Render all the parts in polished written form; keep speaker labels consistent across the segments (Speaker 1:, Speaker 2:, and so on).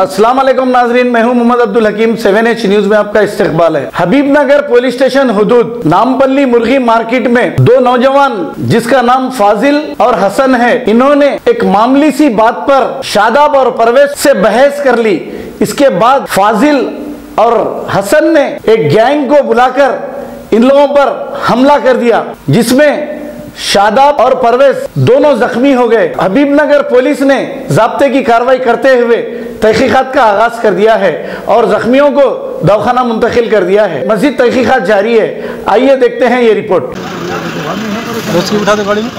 Speaker 1: अस्सलाम वालेकुम नाजरीन, मैं हूं मोहम्मद अब्दुल हकीम। 7H न्यूज में आपका इस्तकबाल है। हबीबनगर पुलिस स्टेशन हुदूद नामपल्ली मुर्गी मार्केट में दो नौजवान जिसका नाम फाजिल और हसन है, इन्होंने एक मामूली सी बात पर शादाब और परवेज से बहस कर ली। इसके बाद फाजिल और हसन ने एक गैंग को बुलाकर इन लोगों पर हमला कर दिया, जिसमें शादाब और परवेज दोनों जख्मी हो गए। हबीबनगर पुलिस ने ज़ाब्ते की कार्रवाई करते हुए तहकीकात का आगाज कर दिया है और जख्मियों को दवाखाना मुंतकिल कर दिया है। मजीद तहकीकात जारी है। आइए देखते हैं ये रिपोर्ट।
Speaker 2: उठा दो गाड़ी में।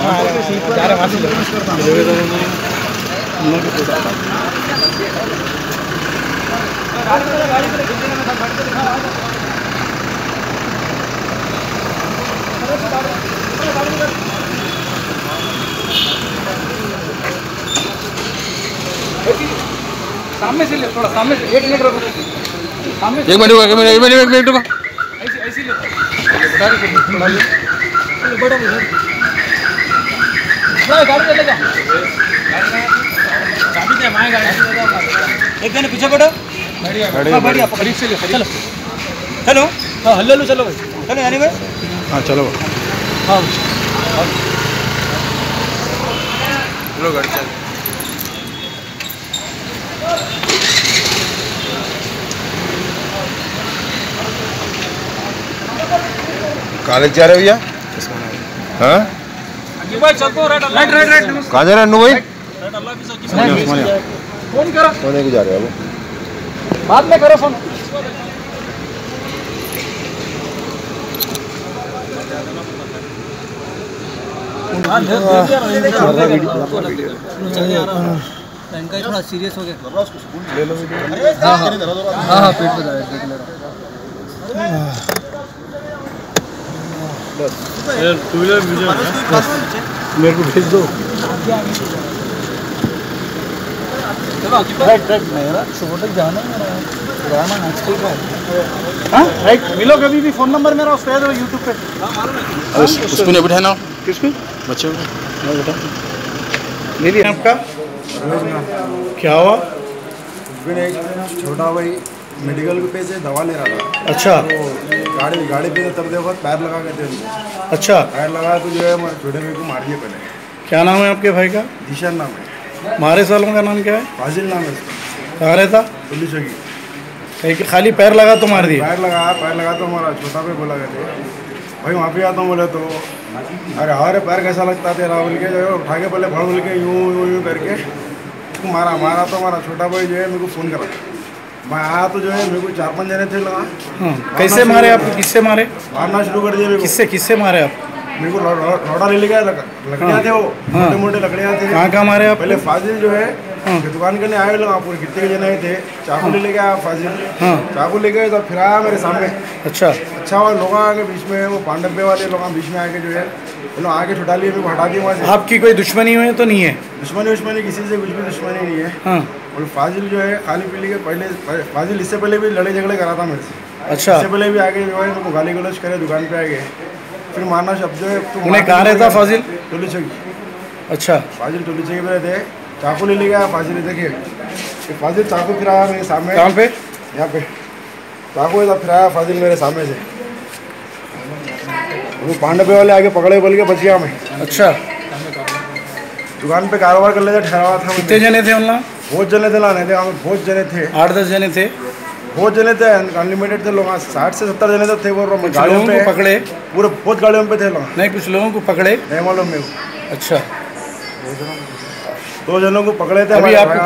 Speaker 2: सामने से ले, थोड़ा सामने से। एक मिनट रुको, सामने एक मिनट रुको, एक मिनट रुको। ऐसे ले, बता दे थोड़ा ये बड़ा गाड़ी चलेगा। चाबी दे, हमारी गाड़ी एक जने पीछे बैठो। बढ़िया पकड़ी से ले, चलो चलो। हाँ हल्ले लो, चलो भाई, चलो यानी भाई। हाँ चलो। हाँ चलो गाड़ी चल। कॉलेज जा रहे भैया? हाँ भाई चलते हो। राइट कहाँ जा रहे हैं भाई? फोन करो, फोन को जा रहे हो? बाद में करो फोन। थोड़ा सीरियस हो गया। हाँ पेट पे टू व्हीलर मेरे को भेज दो। राइट मेरा सुबह तक जाना है। हाँ राइट मिलो कभी भी। फोन नंबर मेरा उस पर दो यूट्यूब पे। उसको नहीं बिठाना। किसको? बच्चे को बेटा ले लिया आपका। क्या हुआ?
Speaker 3: छोटा भाई मेडिकल पे से दवा ले रहा था।
Speaker 1: अच्छा।
Speaker 3: तो गाड़ी पे तब देखो पैर लगा के थे।
Speaker 1: अच्छा।
Speaker 3: पैर लगा तो जो है छोटे भाई को मारिए पहले।
Speaker 1: क्या नाम है आपके भाई का?
Speaker 3: दिशान नाम है।
Speaker 1: मारे सालों का नाम क्या है?
Speaker 3: फाजिल नाम है इसका।
Speaker 1: कहाँ रहता?
Speaker 3: पुलिस की।
Speaker 1: खाली पैर लगा तो मार दिया?
Speaker 3: पैर लगा तो हमारा छोटा पे बोला गया भाई वहाँ पे आता हूँ। बोले तो अरे पैर कैसा लगता तेरा बोल के जो उठा के पहले भड़ बोल के यूँ करके मारा तो हमारा छोटा भाई जो है मेरे को फ़ोन करा। मैं आया तो जो है मेरे को 4-5 जने थे लगा।
Speaker 1: हाँ कैसे मारे आपको? किससे मारे?
Speaker 3: मारना शुरू कर दिया।
Speaker 1: किससे मारे आप?
Speaker 3: मेरे को रोड़ा ले गया। लकड़ियाँ थे, वो मोटे लकड़ियाँ थे।
Speaker 1: कहाँ मारे आप?
Speaker 3: पहले फाजिल जो है दुकान करने आए लोग पूरे कितने के जने थे। चाकू ले गया फाजिल। चाकू ले गए तो फिर आया मेरे सामने। अच्छा वो लोग आके बीच में, वो पांडवे वाले लोग बीच में आके जो है लोग आके छुटा लिए। मेरे को हटा दिया वहाँ से।
Speaker 1: आपकी कोई दुश्मनी हुई तो नहीं है? दुश्मनी
Speaker 3: किसी से कुछ भी दुश्मनी नहीं है। और फाजिल जो है खाली पीली के पहले फाजिल इससे पहले भी लड़े झगड़े करा था मेरे से। अच्छा। इससे पहले भी आगे जो है मेरे को गाली गलौज करे, दुकान पे आ गए फिर मारना शब्द जो है।
Speaker 1: उन्हें कहाँ रहता फाजिल?
Speaker 3: टोली चौकी।
Speaker 1: अच्छा।
Speaker 3: फाजिल टोली चौकी पे रहते। चाकू ले गया फाजिल। देखिए फाजिल चाकू फिर आया मेरे सामने।
Speaker 1: कहाँ पे?
Speaker 3: यहाँ पे चाकू ऐसा फिर आया फाजिल मेरे सामने से। वो पांडवे वाले आगे पकड़े बोल के बच गया मैं। अच्छा। दुकान पे कारोबार कर लेते ठहरा हुआ था।
Speaker 1: कितने जने थे उनका?
Speaker 3: बहुत जने थे लाने थे। बहुत जने थे।
Speaker 1: 8-10 जने थे।
Speaker 3: बहुत जने थे, अनलिमिटेड थे लोग। 60 से 70 जने तो थे। वो
Speaker 1: गाड़ियों को पकड़े?
Speaker 3: पूरे बहुत गाड़ियों पे थे लोग।
Speaker 1: नहीं कुछ लोगों को पकड़े
Speaker 3: नहीं मालूम मेरे को।
Speaker 1: अच्छा।
Speaker 3: 2 जनों को पकड़े थे।
Speaker 1: अभी आपको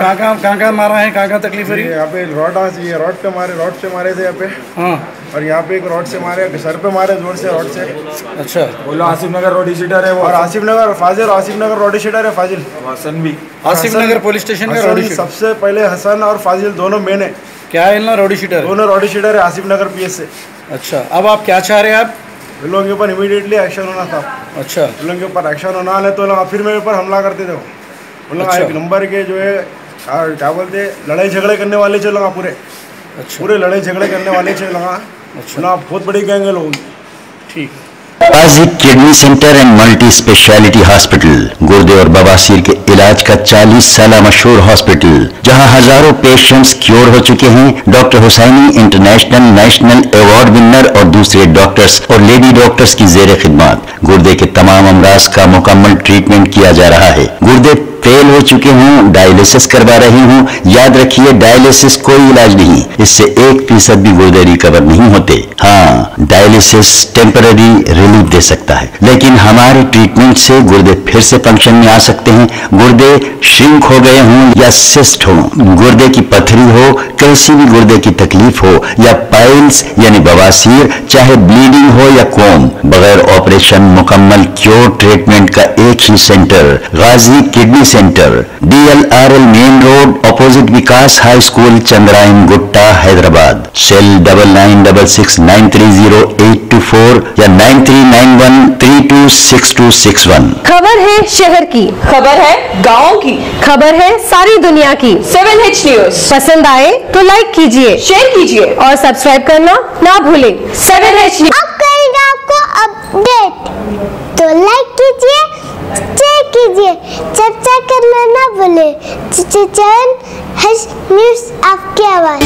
Speaker 1: कहाँ मारा है? कहाँ तकलीफ है?
Speaker 3: यहाँ पे रॉड पे मारे, रॉड से मारे थे यहाँ पे। हाँ। और यहाँ पे एक रॉड से मारे, सर पे मारे जोर से रॉड से। अच्छा। बोलो आसिफ नगर रोडी शीटर है वो। और आसिफ नगर फाजिल, आसिफ नगर रोडी शीटर है फाजिल। हसन भी
Speaker 1: आसिफ नगर पुलिस स्टेशन का रोडी शीटर।
Speaker 3: सबसे पहले हसन और फाजिल दोनों मेन है।
Speaker 1: क्या है ना? रोडी शीटर।
Speaker 3: दोनों रोडी शीटर है आसिफ नगर PS से। अच्छा।
Speaker 1: अब आप क्या चाह रहे हैं? आप
Speaker 3: उन लोगों के ऊपर इमीडिएटली एक्शन होना था। अच्छा। उन लोगों के ऊपर एक्शन होना है तो फिर मेरे ऊपर हमला करते थे। उन लोग एक नंबर के जो है क्या बोलते लड़ाई झगड़े करने वाले चल लगा पूरे। अच्छा। पूरे लड़ाई झगड़े करने वाले चल लगा। अच्छा। बहुत बड़ी गैंग है लोगों की।
Speaker 1: ठीक।
Speaker 4: Ghazi kidney centre and multi speciality hospital, गुर्दे और बवासीर के इलाज का 40 साल मशहूर हॉस्पिटल, जहां हजारों पेशेंट्स क्योर हो चुके हैं। Doctor Hussaini international national award winner और दूसरे डॉक्टर्स और लेडी डॉक्टर्स की जेर खिदमत गुर्दे के तमाम अमराज का मुकम्मल ट्रीटमेंट किया जा रहा है। गुर्दे फेल हो चुके हों, डायलिसिस करवा रहे हों, याद रखिए डायलिसिस कोई इलाज नहीं, इससे 1% भी गुर्दे रिकवर नहीं होते। हाँ, डायलिसिस टेम्पररी रिलीफ दे सकता है, लेकिन हमारे ट्रीटमेंट से गुर्दे फिर से फंक्शन में आ सकते हैं। गुर्दे श्रिंक हो गए हों या सिस्ट हो, गुर्दे की पथरी हो, कैसी भी गुर्दे की तकलीफ हो या पाइल्स यानी बवासीर, चाहे ब्लीडिंग हो या कोम, बगैर ऑपरेशन मुकम्मल क्योर ट्रीटमेंट का एक ही centre, Ghazi kidney centre, DLRL main road opposite Vikas high school, Chandrayangutta, Hyderabad. Cell 9966930824 या 9391326261।
Speaker 5: खबर है शहर की,
Speaker 6: खबर है गाँव की,
Speaker 5: खबर है सारी दुनिया की।
Speaker 6: 7H न्यूज
Speaker 5: पसंद आए तो लाइक कीजिए,
Speaker 6: शेयर कीजिए
Speaker 5: और सब्सक्राइब करना ना भूलें।
Speaker 6: 7H न्यूज
Speaker 7: अब करेंगे आपको अपडेट, तो लाइक कीजिए, शेयर कीजिए, चर्चा करना ना भूले। चैनल न्यूज आपकी आवाज।